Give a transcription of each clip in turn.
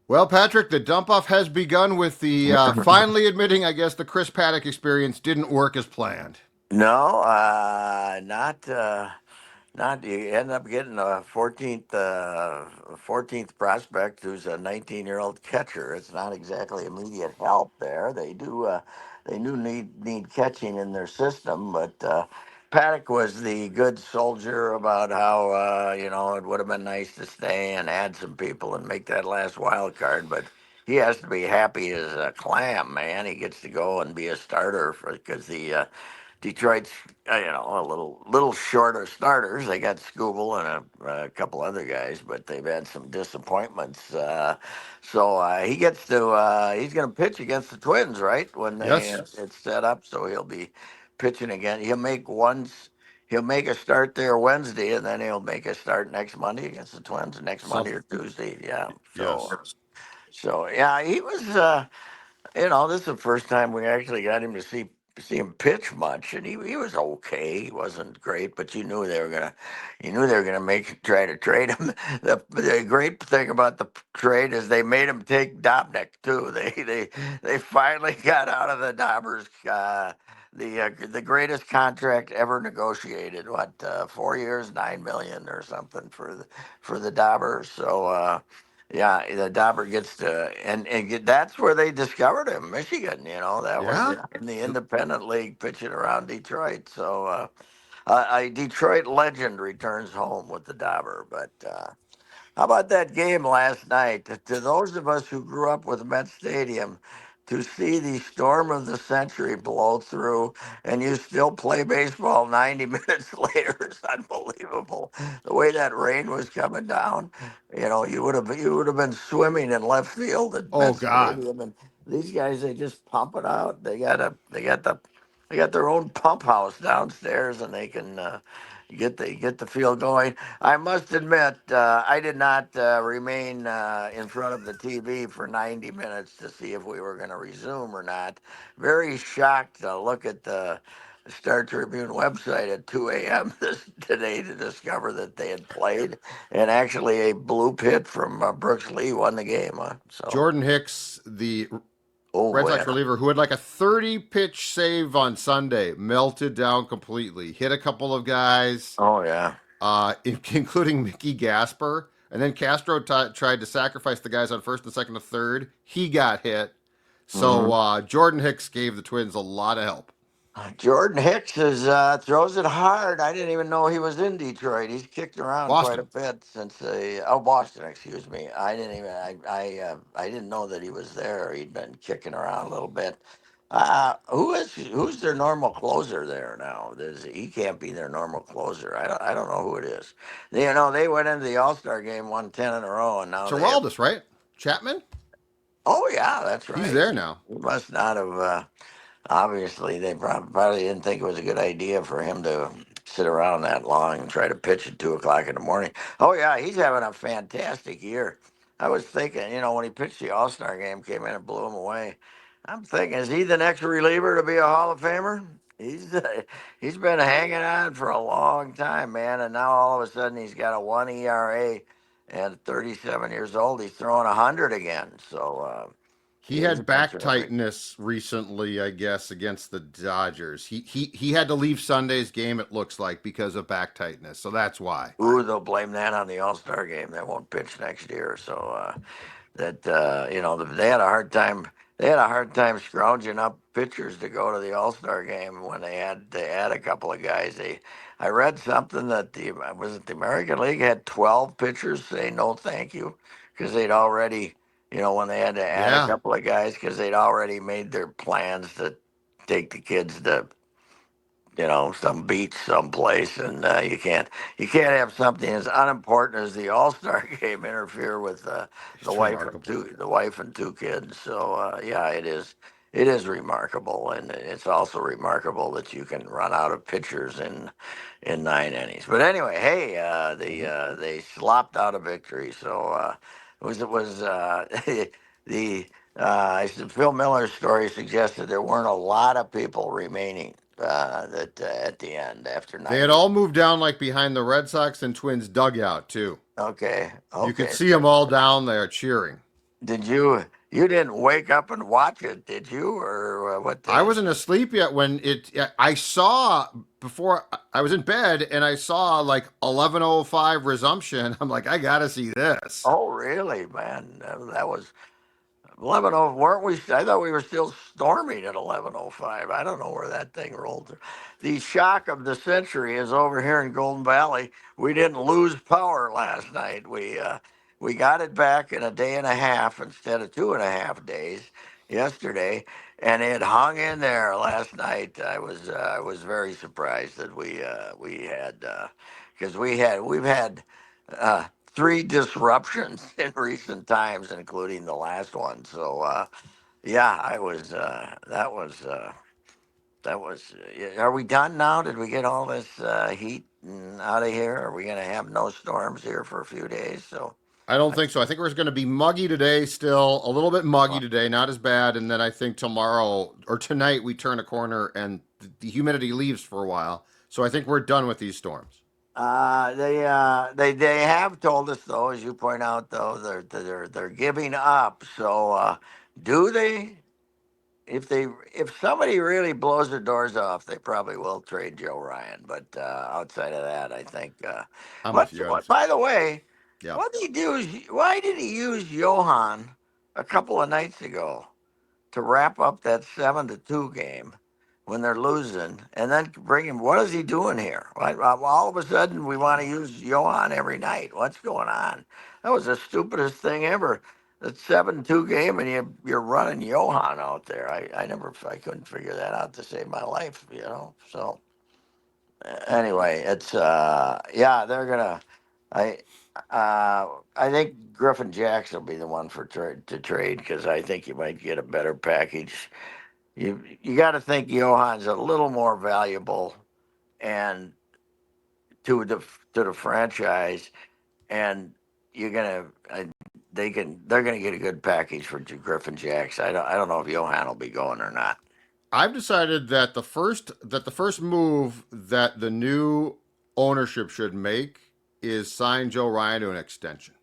Well, Patrick, the dump off has begun with the finally admitting, I guess, the Chris Paddock experience didn't work as planned. No, not. You end up getting a 14th prospect who's a 19-year-old catcher. It's not exactly immediate help there. They do need catching in their system, but Paddock was the good soldier about how it would have been nice to stay and add some people and make that last wild card, but. He has to be happy as a clam, man. He gets to go and be a starter because the Detroit's, a little short of starters. They got Scooble and a couple other guys, but they've had some disappointments. So he's going to pitch against the Twins, right? When Yes, it's set up, so he'll be pitching again. He'll make a start there Wednesday, and then he'll make a start next Monday against the Twins. Next some Monday or Tuesday, yeah. So, yes. so yeah, he was. This is the first time we actually got him to see him pitch much, and he was okay. He wasn't great, but you knew they were gonna try to trade him. The great thing about the trade is they made him take Dobnik too. They finally got out of the Dobbers. The greatest contract ever negotiated. What 4 years, 9 million or something for the Dobbers. So. Yeah, the Dauber gets to, that's where they discovered him, Michigan. That was Yeah? in the independent league pitching around Detroit. So a Detroit legend returns home with the Dauber. But how about that game last night? To those of us who grew up with Met Stadium, to see the storm of the century blow through and you still play baseball 90 minutes later is unbelievable. The way that rain was coming down, you would have been swimming in left field at Oh, Met God. Stadium. And these guys, they just pump it out. They got their own pump house downstairs, and they can get the field going. I must admit, I did not remain in front of the TV for 90 minutes to see if we were going to resume or not. Very shocked to look at the Star Tribune website at 2 a.m. today to discover that they had played, and actually a blue pit from Brooks Lee won the game. So, Jordan Hicks, the oh Red Sox yeah, reliever who had like a 30 pitch save on Sunday, melted down completely. Hit a couple of guys, oh yeah. including Mickey Gasper. And then Castro tried to sacrifice the guys on first and second and third. He got hit. So Mhm. Jordan Hicks gave the Twins a lot of help. Jordan Hicks throws it hard. I didn't even know he was in Detroit. He's kicked around quite a Boston. bit since Boston, excuse me. I didn't even I didn't know that he was there. He'd been kicking around a little bit. Who's their normal closer there now? He can't be their normal closer. I don't know who it is. They went into the All Star game, won 10 in a row, and now they have. Geraldus, right? Chapman? Oh yeah, that's He's right. there now. He must not have. Obviously, they probably didn't think it was a good idea for him to sit around that long and try to pitch at 2 o'clock in the morning. Oh yeah, he's having a fantastic year. I was thinking, when he pitched the All Star game, came in and blew him away. I'm thinking, is he the next reliever to be a Hall of Famer? He's been hanging on for a long time, man, and now all of a sudden he's got a 1 ERA, and at 37 years old, he's throwing 100 again. So He he's had been back terrific. tightness recently, I guess, against the Dodgers. He had to leave Sunday's game, it looks like, because of back tightness. So that's why. Ooh, they'll blame that on the All Star game. They won't pitch next year. So they had a hard time. They had a hard time scrounging up pitchers to go to the All Star game when they had a couple of guys. I read something that the American League had 12 pitchers say no thank you because they'd already when they had to add a Yeah. couple of guys because they'd already made their plans to take the kids to some beach someplace, and you can't have something as unimportant as the All Star game interfere with the It's wife and remarkable. two kids. So yeah, it is remarkable, and it's also remarkable that you can run out of pitchers in 9 innings. But anyway, hey, Mhm. they slopped out a victory. So it was the Phil Miller's story suggested there weren't a lot of people remaining that at the end after They had 90. all moved down like behind the Red Sox and Twins dugout, too. Okay, You could okay. see them all down there cheering. Did you didn't wake up and watch it, did you, or what? I wasn't asleep yet when I saw before I was in bed and I saw like 11:05 resumption. I'm like, I gotta see this. Oh, really, man? That was 11:00, weren't we? I thought we were still storming at 11:05. I don't know where that thing rolled to. The shock of the century is over here in Golden Valley. We didn't lose power last night. We got it back in a day and a half instead of 2.5 days yesterday, and it hung in there last night. I was very surprised that we had because we've had three disruptions in recent times, including the last one. So yeah, I was. That was. Are we done now? Did we get all this heat out of here? Are we going to have no storms here for a few days? So. I don't think so. I think we're going to be muggy today, still a little bit muggy today, not as bad. And then I think tomorrow or tonight we turn a corner and the humidity leaves for a while. So I think we're done with these storms. They have told us though, as you point out though, they're giving up. So do they? If somebody really blows their doors off, they probably will trade Joe Ryan. But outside of that, I think. I'm with you. By the way, Yeah. what did he do? Why did he use Johan a couple of nights ago to wrap up that 7-2 game when they're losing, and then bring him? What is he doing here? All of a sudden, we want to use Johan every night. What's going on? That was the stupidest thing ever. The 7-2 game, and you're running Johan out there. I couldn't figure that out to save my life. So anyway, it's yeah, they're gonna. I I think Griffin Jackson will be the one to trade because I think you might get a better package. You got to think Johan's a little more valuable and to the franchise, and you're gonna they're gonna get a good package for Griffin Jacks. I don't know if Johan will be going or not. I've decided that the first move that the new ownership should make is sign Joe Ryan to an extension.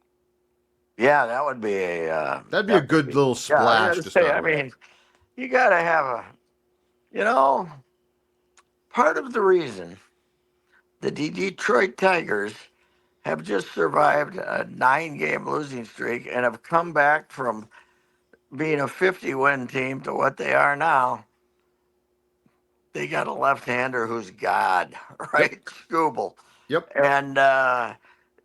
Yeah, that would be a That'd be a that would good be, little yeah. I splash gotta to say, start I with. mean, you gotta have a you know part of the reason the Detroit Tigers have just survived a 9-game losing streak and have come back from being a 50-win team to what they are now. They got a left-hander who's God, Yep. right? Scooble. Yep. And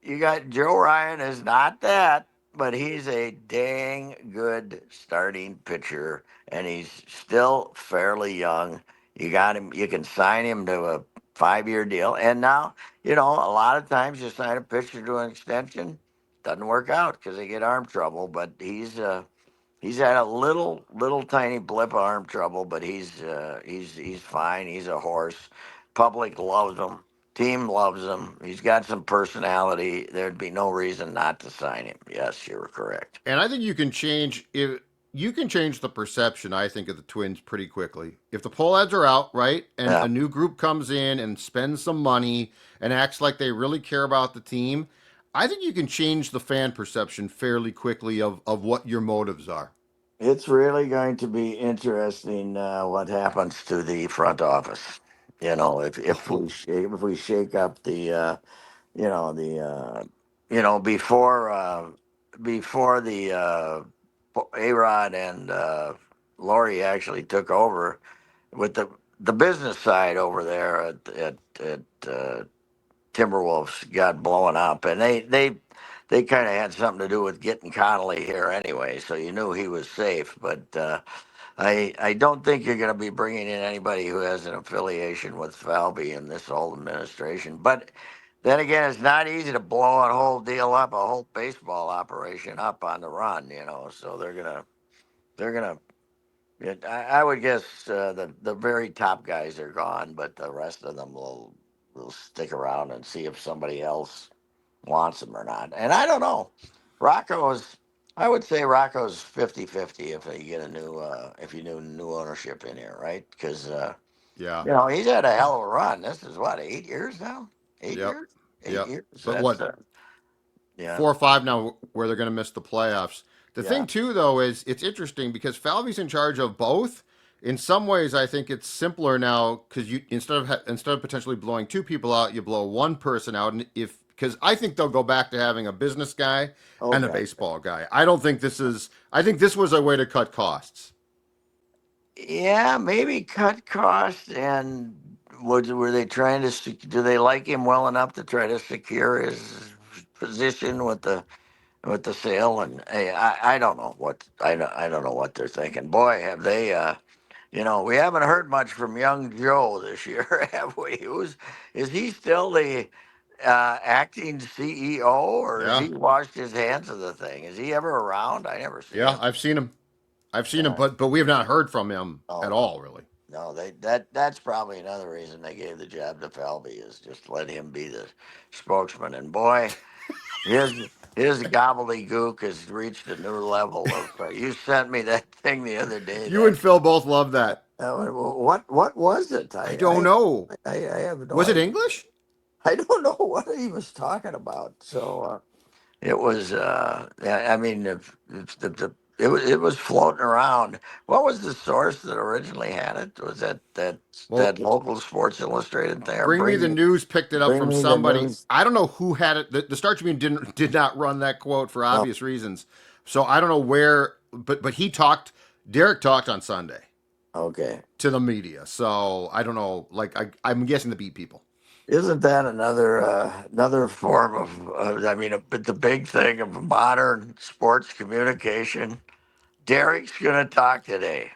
you got Joe Ryan is not that, but he's a dang good starting pitcher, and he's still fairly young. You got him. You can sign him to a 5-year deal, and now a lot of times you sign a pitcher to an extension, doesn't work out because they get arm trouble. But he's had a little tiny blip of arm trouble, but he's fine. He's a horse. Public loves him. Team loves him. He's got some personality. There'd be no reason not to sign him. Yes, you're correct. And I think you can change the perception, I think, of the Twins pretty quickly. If the poll ads are out, right, and Yeah, a new group comes in and spends some money and acts like they really care about the team, I think you can change the fan perception fairly quickly of what your motives are. it's really going to be interesting what happens to the front office. If we shake up the you know the before the A Rod and Lori actually took over with the business side over there at Timberwolves got blown up, and they kind of had something to do with getting Connolly here anyway, so you knew he was safe. But I don't think you're going to be bringing in anybody who has an affiliation with Falvey in this whole administration. But then again, it's not easy to blow a whole deal up, a whole baseball operation up on the run. So they're gonna. I would guess the very top guys are gone, but the rest of them will stick around and see if somebody else wants them or not. And I don't know. Rocco's. I would say Rocco's 50-50 if you get a new if you new ownership in here, right? Because Yeah. he's had a hell of a run. This is what 8 years now. Eight Yep. years. Eight Yep. years. But That's what, yeah. 4 or 5 now where they're going to miss the playoffs? The Yeah. thing too, though, is it's interesting because Falvey's in charge of both. In some ways, I think it's simpler now because you instead of potentially blowing two people out, you blow one person out, and if because I think they'll go back to having a business guy and a Okay. baseball guy. I don't think this is. I think this was a way to cut costs. Yeah, maybe cut costs and were they trying to do they like him well enough to try to secure his position with the sale? And hey, I don't know I don't know what they're thinking. Boy, have they we haven't heard much from young Joe this year, have we? Is he still the acting CEO, or has Yeah, he washed his hands of the thing? Is he ever around? I never see yeah, him. I've seen him. I've seen him, Yeah. but we have not heard from him Oh at no. all, really. No, that's probably another reason they gave the job to Falvey is just let him be the spokesman. And boy, his gobbledygook has reached a new level of. You sent me that thing the other day. You and Phil both love that. What was it? I don't know. I have no Was it idea. English? I don't know what he was talking about. So it was. Yeah, I mean, if it was floating around. What was the source that originally had it? Was that Well, local Sports Illustrated there? Bring Me the News picked it up Bring from me the somebody. news. I don't know who had it. The Star Tribune did not run that quote for No, obvious reasons. So I don't know where. But he talked. Derek talked on Sunday okay. to the media. So I don't know. Like I'm guessing the beat people. Isn't that another form of? I mean, the big thing of modern sports communication. Derek's going to talk today.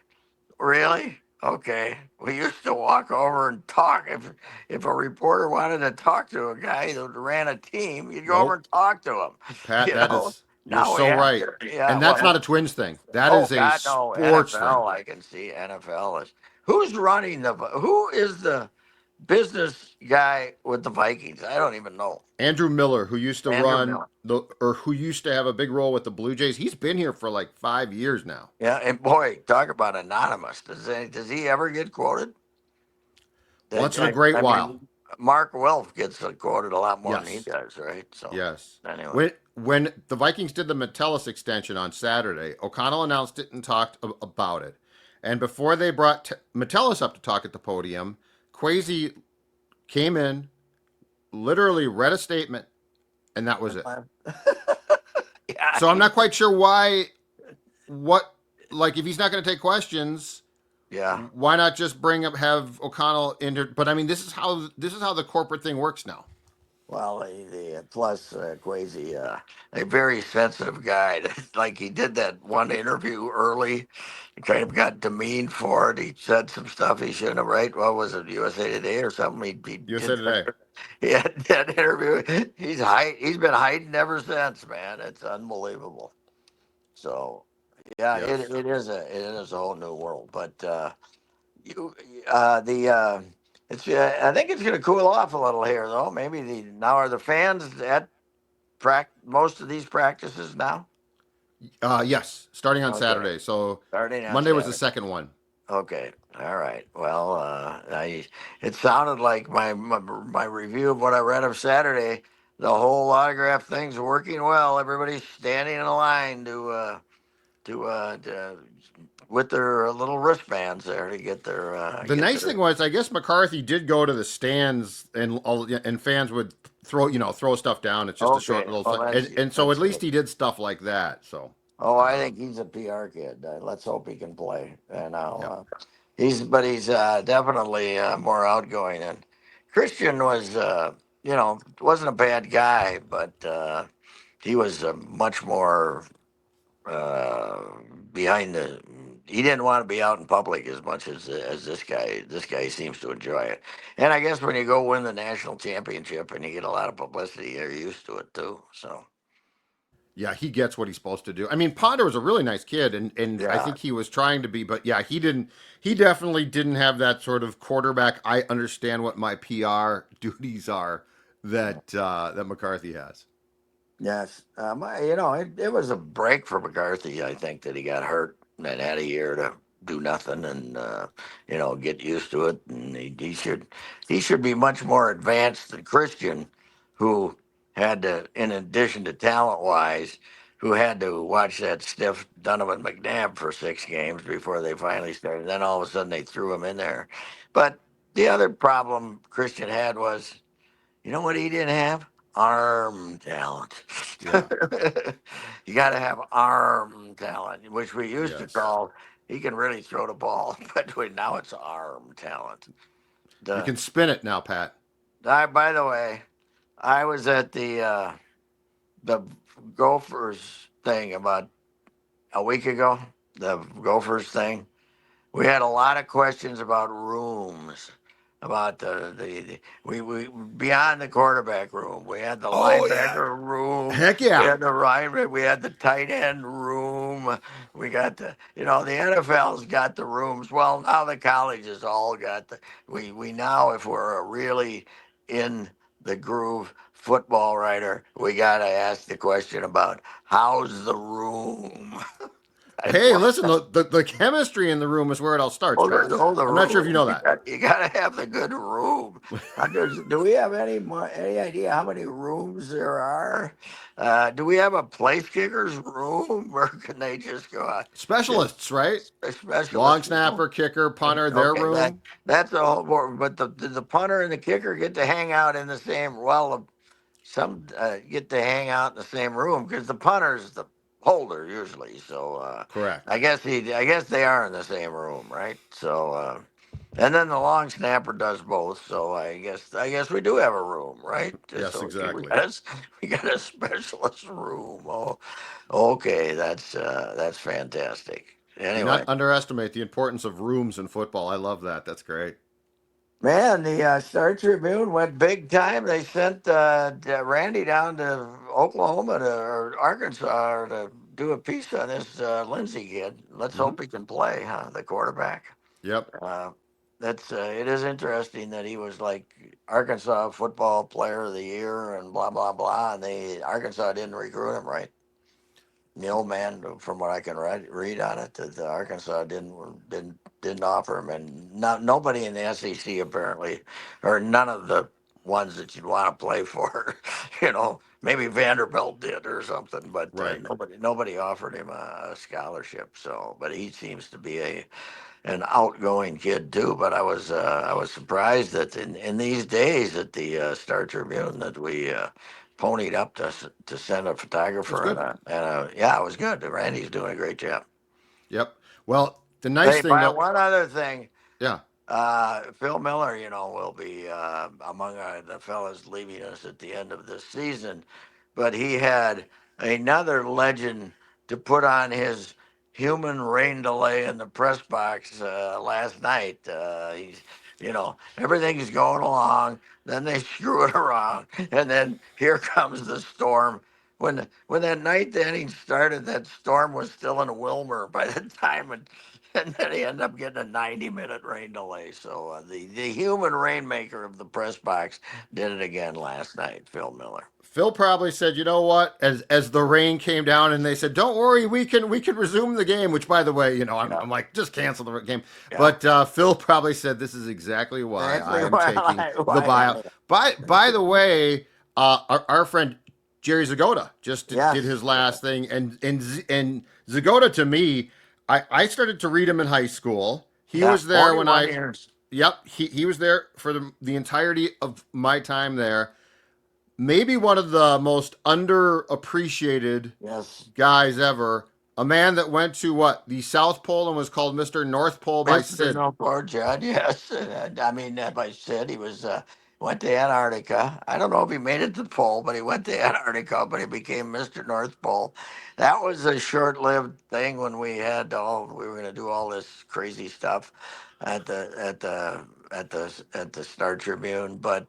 Really? Okay. We used to walk over and talk. If a reporter wanted to talk to a guy that ran a team, you'd go over Nope, and talk to him. Pat. You That know. is you're Now we so have right. to. Yeah. And that's not Well. a Twins thing. That Oh is a God, no. sports thing. NFL. I can see NFL is. Who's running the? Who is the business guy with the Vikings? I don't even know. Andrew Miller, who used to Andrew run Miller. the or who used to have a big role with the Blue Jays, he's been here for like 5 years now. Yeah, and boy, talk about anonymous. Does he ever get quoted? Once in a great I while. mean, Mark Wilf gets quoted a lot more than he Yes. does, right? So Yes. anyway, When the Vikings did the Metellus extension on Saturday, O'Connell announced it and talked about it. And before they brought Metellus up to talk at the podium, Quasi came in, literally read a statement, and that was it. yeah, So I'm not quite sure why, what, like if he's not going to take questions, yeah. why not just have O'Connell enter? But I mean, this is how the corporate thing works now. Well, plus Quasi, a very sensitive guy. Like he did that one interview early, he kind of got demeaned for it. He said some stuff he shouldn't have. Right? What was it, USA Today or something? He USA did Today. he had that interview. He's been hiding ever since, man. It's unbelievable. So yeah, Yes. it is a whole new world. But you the it's I think it's going to cool off a little here though. Maybe the now are the fans at most of these practices now. Yes. Starting on Okay, Saturday. So starting on Monday was the Saturday. second one. Okay, all right. Well, it sounded like my review of what I read of Saturday. The whole autograph thing's working well. Everybody's standing in a line to with their little wristbands there to The get nice their. thing was, I guess McCarthy did go to the stands, and fans would throw stuff down. It's just a short Okay, little well thing, and so at that's least good. he did stuff like that. So, Oh, I um, think he's a PR kid. Let's hope he can play. And yep. he's definitely more outgoing. And Christian was, wasn't a bad guy, but he was much more uh, behind the. He didn't want to be out in public as much as this guy. This guy seems to enjoy it. And I guess when you go win the national championship and you get a lot of publicity, you're used to it too. So Yeah, he gets what he's supposed to do. I mean, Ponder was a really nice kid, and I yeah. think he was trying to be, but yeah, he didn't. He definitely didn't have that sort of quarterback. I understand what my PR duties are that McCarthy has. Yes, it was a break for McCarthy. I think that he got hurt and had a year to do nothing and get used to it. And he should be much more advanced than Christian, who had to, in addition to talent wise, who had to watch that stiff Donovan McNabb for 6 games before they finally started. Then all of a sudden they threw him in there. But the other problem Christian had was, you know what he didn't have? Arm talent. Yeah. You got to have arm talent, which we used to Yes. call he can really throw the ball, but now it's arm talent. You The, can spin it now, Pat. by the way, I was at the Gophers thing about a week ago. The Gophers thing. We had a lot of questions about rooms, about we beyond the quarterback room. We had the Oh yeah. linebacker room. Heck We yeah. had the right. We had the tight end room. We got the NFL's got the rooms. Well, now the colleges all got the. We now, if we're really in the groove football writer, we got to ask the question about how's the room. Hey, listen, the chemistry in the room is where it all starts, Pat. Hold the I'm not sure if you room. know that. You got to have the good room. Do we have any idea how many rooms there are? Do we have a place kicker's room, or can they just go out? Just Specialists, right? a Long specialist room? snapper, kicker, punter, their Okay, room. that's a whole. But the punter and the kicker get to hang out in the same. Well, some get to hang out in the same room because the punter's the holder usually. So Correct. I guess they are in the same room, right? So and then the long snapper does both. So I guess we do have a room, right? Yes, So exactly. we got a specialist room. Oh, okay, that's fantastic. Do Anyway. not underestimate the importance of rooms in football. I love that. That's great. Man, the Star Tribune went big time. They sent Randy down to Oklahoma or Arkansas to do a piece on this Lindsey kid. Let's Hmm. hope he can play, huh? The quarterback. Yep. Uh, that's it is interesting that he was like Arkansas football player of the year and blah blah blah, and Arkansas didn't recruit him right. The old man, from what I can read on it, that the Arkansas didn't offer him, and nobody in the SEC apparently, or none of the ones that you'd want to play for, maybe Vanderbilt did or something, but Right. nobody offered him a scholarship. So, but he seems to be an outgoing kid too. But I was surprised that in these days at the Star Tribune that we ponied up to send a That's photographer good. yeah, it was good. Randy's doing a great job. Yep. Well, the nice Hey, thing by though, one other thing, yeah. Phil Miller, will be among the fellas leaving us at the end of this season, but he had another legend to put on his human rain delay in the press box last night. Everything's going along, then they screw it around, and then here comes the storm. When that ninth inning started, that storm was still in Wilmer by the time and then he ended up getting a 90-minute rain delay. So the human rainmaker of the press box did it again last night, Phil Miller. Phil probably said, "You know what?" As the rain came down, and they said, "Don't worry, we can resume the game." Which, by the way, I'm, Yeah, I'm like, just cancel the game. yeah. But Phil probably said, "This is exactly why I Actually, am taking the why buyout." I By the way, our friend Jerry Zagoda just did yes, his last thing, and Zagoda, to me, I started to read him in high school. He yeah, was there when 41 I years. Yep, he was there for the entirety of my time there. Maybe one of the most underappreciated Yes, guys ever. A man that went to what? The South Pole and was called Mr. North Pole by Mr. Sid. No Poor Judd. Yes, I mean, I said he went to Antarctica. I don't know if he made it to the pole, but he went to Antarctica. But he became Mr. North Pole. That was a short-lived thing when we were going to do all this crazy stuff at the Star Tribune. But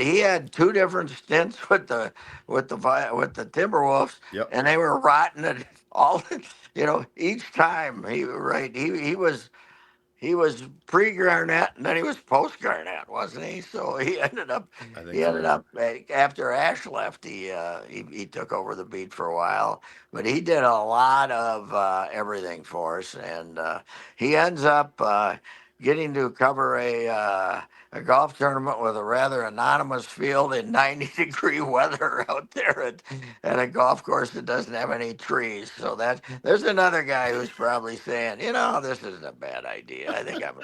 he had two different stints with the Timberwolves, Yep, and they were rotten at all. Each time he was pre Garnett and then he was post Garnett, wasn't he? So he ended up I think he so. ended Yeah. up after Ash left, he took over the beat for a while, but he did a lot of everything for us, and he ends up getting to cover a golf tournament with a rather anonymous field in 90-degree weather out there at a golf course that doesn't have any trees. So that there's another guy who's probably saying, this isn't a bad idea. I think I'm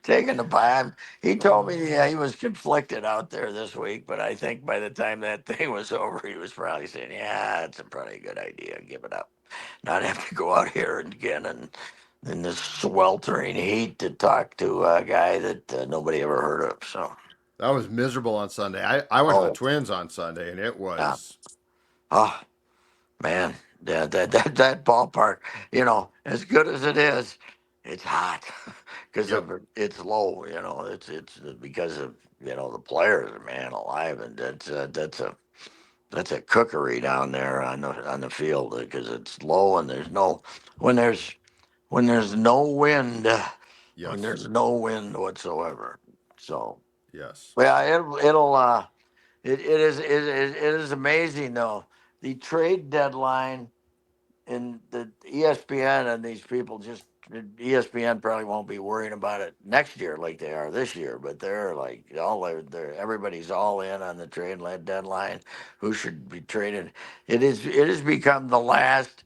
taking the buy. He told me he was conflicted out there this week, but I think by the time that thing was over, he was probably saying, yeah, it's a pretty good idea. Give it up. Not have to go out here again and in this sweltering heat to talk to a guy that nobody ever heard of. So, That was miserable on Sunday. I went to the oh, Twins on Sunday, and it yeah. was Oh, man. Yeah, that ballpark, as good as it is, it's hot because yep, of it's low. It's because of the players, man, alive, and that's a cookery down there on the field because it's low and there's no when there's when there's no wind, when yes, there's no wind whatsoever. So yes, yeah, it is amazing though. The trade deadline in the ESPN and these people just ESPN probably won't be worrying about it next year like they are this year, but they're like everybody's all in on the trade deadline. Who should be traded? It has become the last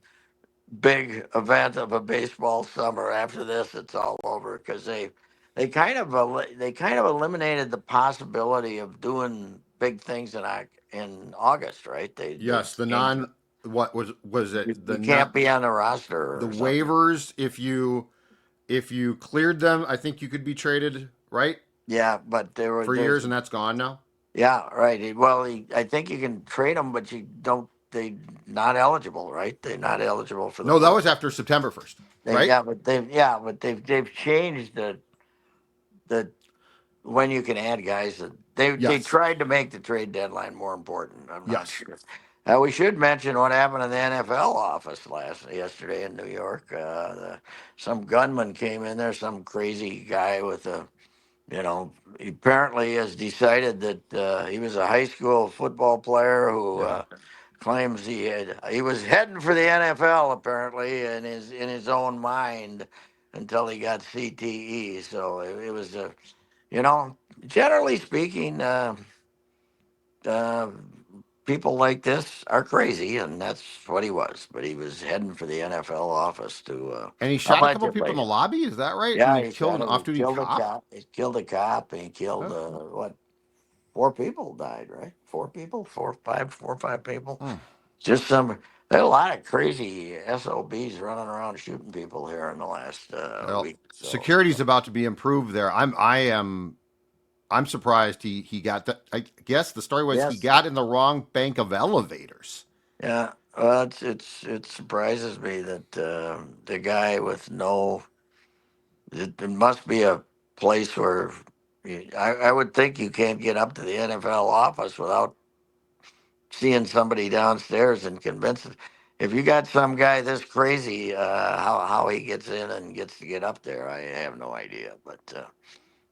big event of a baseball summer. After this, it's all over because they kind of eliminated the possibility of doing big things in August, right? They yes. The changed non what was you, it the you not can't be on the roster the or something. waivers if you cleared them, I think you could be traded right Yeah, but for years, and that's gone now. yeah, right. Well, I think you can trade them, but you don't. They not eligible, right? They're not eligible for the No, that full. was after September 1st, They, right? yeah, but they've changed the when you can add guys. They Yes, tried to make the trade deadline more important. I'm not yes, sure. We should mention what happened in the NFL office yesterday in New York. Some gunman came in there, some crazy guy with he apparently has decided that he was a high school football player who yeah. claims he was heading for the NFL apparently in his own mind until he got CTE. So it was you know generally speaking, uh, people like this are crazy, and that's what he was. But he was heading for the NFL office to. And he How shot a about couple you, people in the buddy? lobby. Is that right? And Yeah, he he killed shot an him. He off-duty killed a cop. cop. He killed a cop, and he killed Huh. what? Four people died, right? Four people, four or five people. Hmm. Just some. There are a lot of crazy SOBs running around shooting people here in the last Well, week. So security's about to be improved there. I'm surprised he got that. I guess the story was he yes, got in the wrong bank of elevators. yeah. Well, it surprises me that the guy with no. It must be a place where I would think you can't get up to the NFL office without seeing somebody downstairs and convincing. If you got some guy this crazy, how he gets in and gets to get up there, I have no idea. But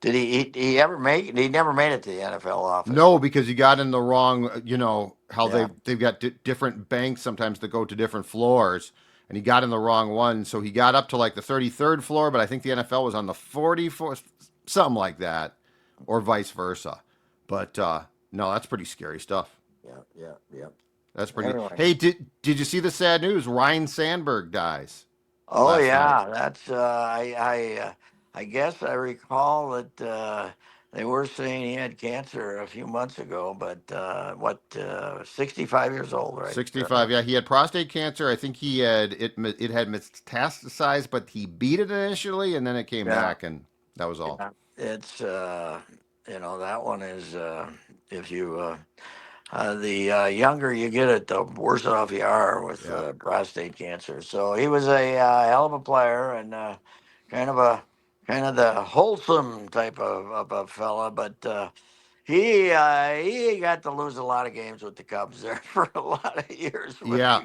did he ever make it? He never made it to the NFL office. No, because he got in the wrong. How Yeah, they've got different banks sometimes that go to different floors, and he got in the wrong one. So he got up to like the 33rd floor, but I think the NFL was on the 44th, something like that, or vice versa. But no, that's pretty scary stuff. yeah, yeah, yeah. That's pretty. Anyway, Hey, did you see the sad news? Ryan Sandberg dies oh last night. yeah, that's I guess I recall that they were saying he had cancer a few months ago, but 65 years old, right? 65. Yeah, he had prostate cancer. I think it had metastasized, but he beat it initially, and then it came Yeah, back, and that was all. yeah. It's that one is if you the younger you get it, the worse off you are with Yeah. prostate cancer. So he was a hell of a player and kind of a kind of the wholesome type of a fella, but he got to lose a lot of games with the Cubs there for a lot of years. But Yeah.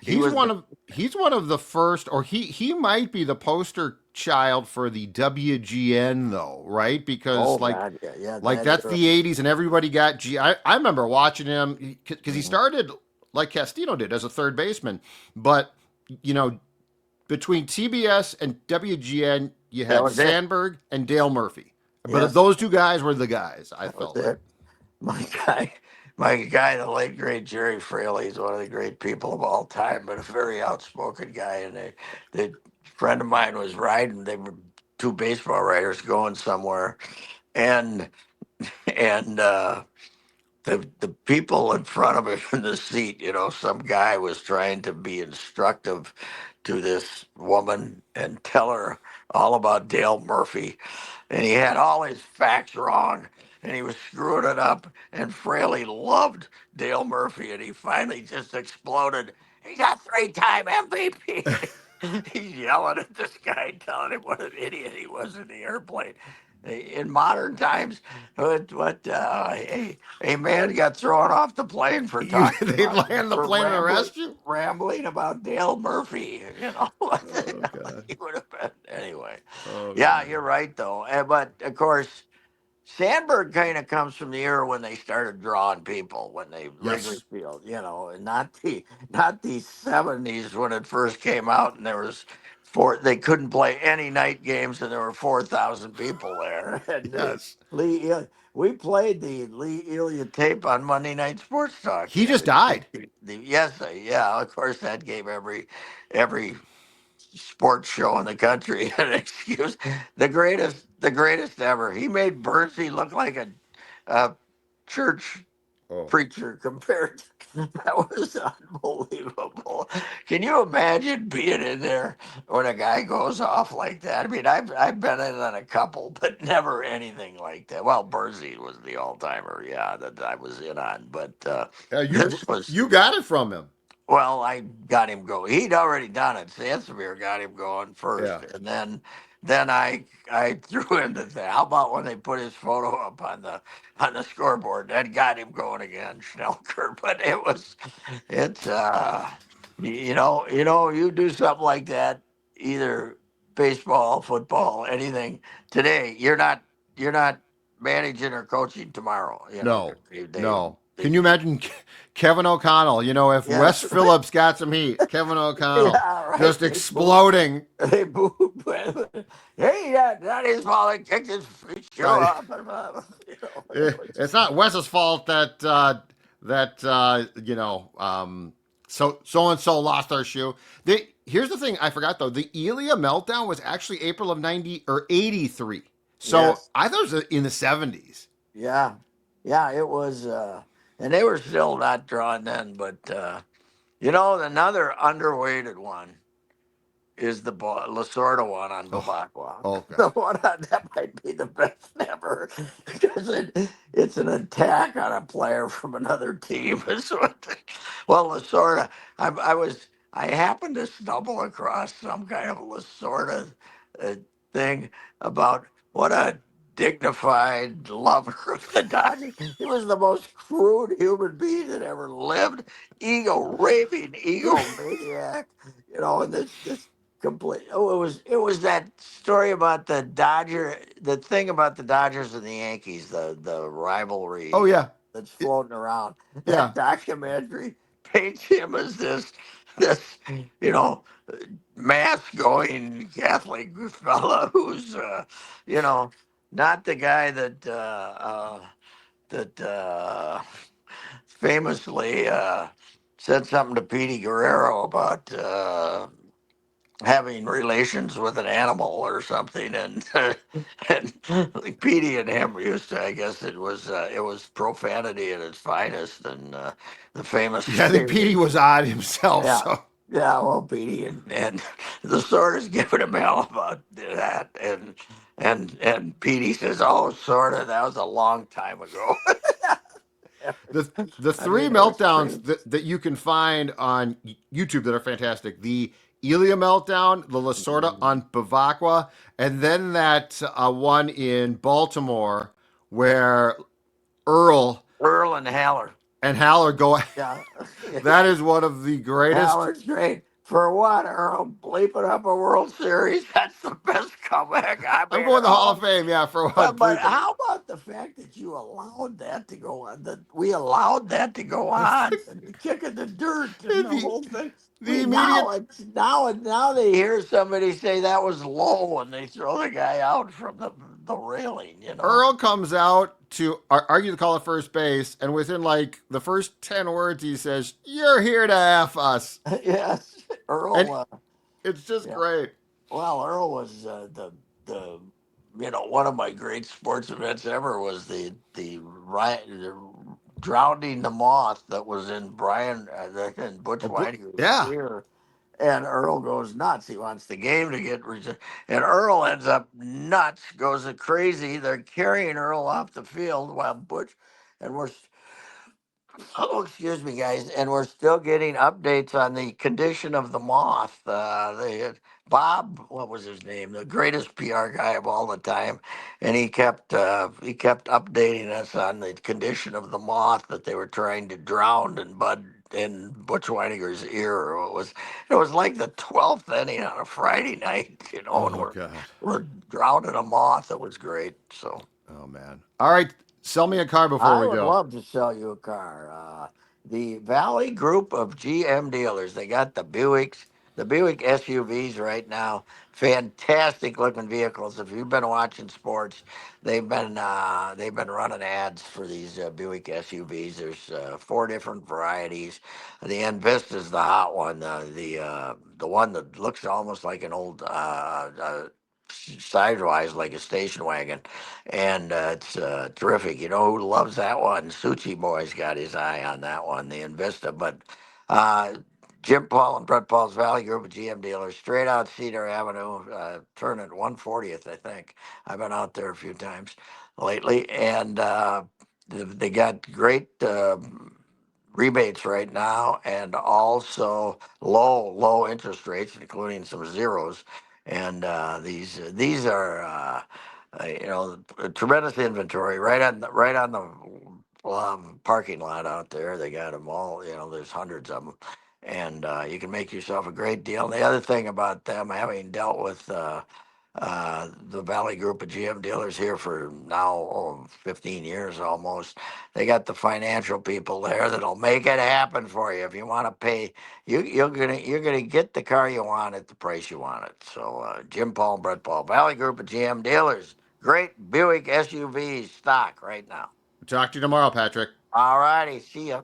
he He's was one of he's one of the first, or he might be the poster child for the WGN though, right? Because oh like god, yeah, yeah, like that that's era. the 80s and everybody got G. I remember watching him because he Mhm. started like Castino did as a third baseman, but you know between TBS and WGN you That had was it. Sandberg and Dale Murphy. But Yes, those two guys were the guys. I that was felt like. it. My guy, my guy, the late great Jerry Fraley is one of the great people of all time, but a very outspoken guy. And the friend of mine was riding. They were two baseball writers going somewhere, and and the people in front of him in the seat, some guy was trying to be instructive to this woman and tell her all about Dale Murphy, and he had all his facts wrong, and he was screwing it up. And Fraley loved Dale Murphy, and he finally just exploded. He's a three-time MVP. He's yelling at this guy, telling him what an idiot he was in the airplane. In modern times, a man got thrown off the plane for talking They'd about land the plane and arrest you? rambling about Dale Murphy. Oh God. He would have been anyway. Oh Yeah, God. you're right though. But of course, Sandberg kind of comes from the era when they started drawing people when they Wrigley Yes. Field, and not the '70s when it first came out and there was four. They couldn't play any night games and there were 4,000 people there. And Yes. we played the Lee Elia tape on Monday Night Sports Talk. He just died. Yes, yeah. Of course, that gave every sports show in the country an excuse. The greatest ever. He made Bernsey look like a church Oh. preacher compared to that was unbelievable. Can you imagine being in there when a guy goes off like that? I mean, I've been in on a couple, but never anything like that. Well, Bernsey was the all timer, yeah, that I was in on, but You this was you got it from him. well, I got him going. He'd already done it. Sansevier got him going first, Yeah. and then I threw in the thing. How about when they put his photo up on the scoreboard? That got him going again, Schnelker. But it's you do something like that, either baseball, football, anything today. You're not managing or coaching tomorrow. No. No. They Can you imagine Kevin O'Connell? If Wes yes. Phillips got some heat, Kevin O'Connell Yeah, right. just exploding. They boo. Hey, yeah, not his fault. He kicked his shoe Right. off. It was, It's not Wes's fault that so and so lost their shoe. Here's the thing I forgot though. The Elia meltdown was actually April of 90 or 83. So yes, I thought it was in the 70s. yeah, yeah. It was, and they were still not drawn then. But another underweighted one is the Lasorda one on Oh, Bavacqua. okay. The one that might be the best ever because it's an attack on a player from another team. Well, Lasorda, I happened to stumble across some kind of Lasorda uh, thing about what a dignified lover of the Dodgers. He was the most crude human being that ever lived. Raving egomaniac, and this complete. Oh, it was that story about the thing about the Dodgers and the Yankees, the Oh rivalry yeah. that's It- floating around. That yeah. documentary paints him as this you know mass going Catholic fella who's you know not the guy that famously said something to Petey Guerrero about having relations with an animal or something, and and like Petey and him used to. I guess it was profanity at its finest, and the famous Yeah, I think Petey statement. was odd himself. Yeah, So yeah. Well, Petey and the sort is giving him hell about that, and Petey says, "Oh, sort of. That was a long time ago." the I three mean, it was meltdowns crazy. that you can find on YouTube that are fantastic. The Elia meltdown, the Lasorda on Bavacqua, and then that one in Baltimore where Earl Earl and Haller. and Haller go. Yeah. That is one of the greatest. Haller's great. For what, Earl? Bleeping up a World Series? That's the best comeback. I I'm mean, going to the Hall of Fame, yeah, for but, what but bleep. how about the fact that you allowed that to go on? That we allowed that to go on, and the kick in the dirt and the the whole thing. the We now immediate it's now and now they hear somebody say that was low, and they throw the guy out from the railing, you know. Earl comes out to argue the call at first base, and within like the first 10 words, he says, "You're here to F us." Yes, And Earl. it's just Yeah. great. Well, Earl was the one of my great sports events ever was the drowning the moth that was in in Butch Whitey's Yeah. ear. And Earl goes nuts. He wants the game to and Earl ends up nuts, goes crazy. They're carrying Earl off the field while Butch, and oh, excuse me, guys, and we're still getting updates on the condition of the moth. Bob, what was his name? The greatest PR guy of all the time, and he kept updating us on the condition of the moth that they were trying to drown in Butch Weininger's ear. It was like the 12th inning on a Friday night, and Oh God. we're drowning a moth. It was great. So. Oh man. All right. Sell me a car before I we would go. love to sell you a car. The Valley Group of GM dealers. They got the Buick SUVs right now. Fantastic looking vehicles. If you've been watching sports, they've been running ads for these Buick SUVs. There's four different varieties. The Envista's the hot one. The one that looks almost like an old sidewise like a station wagon, and it's terrific. You know who loves that one? Suchi Boy's got his eye on that one, the Invista. But uh, Jim Paul and Brett Paul's Valley Group of GM dealers, straight out Cedar Avenue, turn at 140th, I think. I've been out there a few times lately, and they got great rebates right now, and also low interest rates, including some zeros. And these are a tremendous inventory right on the parking lot out there. They got them all. There's hundreds of them, and you can make yourself a great deal. And the other thing about them, having dealt with the Valley Group of GM dealers here for now 15 years almost. They got the financial people there that'll make it happen for you. If you want to pay, you're gonna get the car you want at the price you want it. So Jim Paul and Brett Paul, Valley Group of GM dealers, great Buick SUVs stock right now. Talk to you tomorrow, Patrick. All righty, see ya.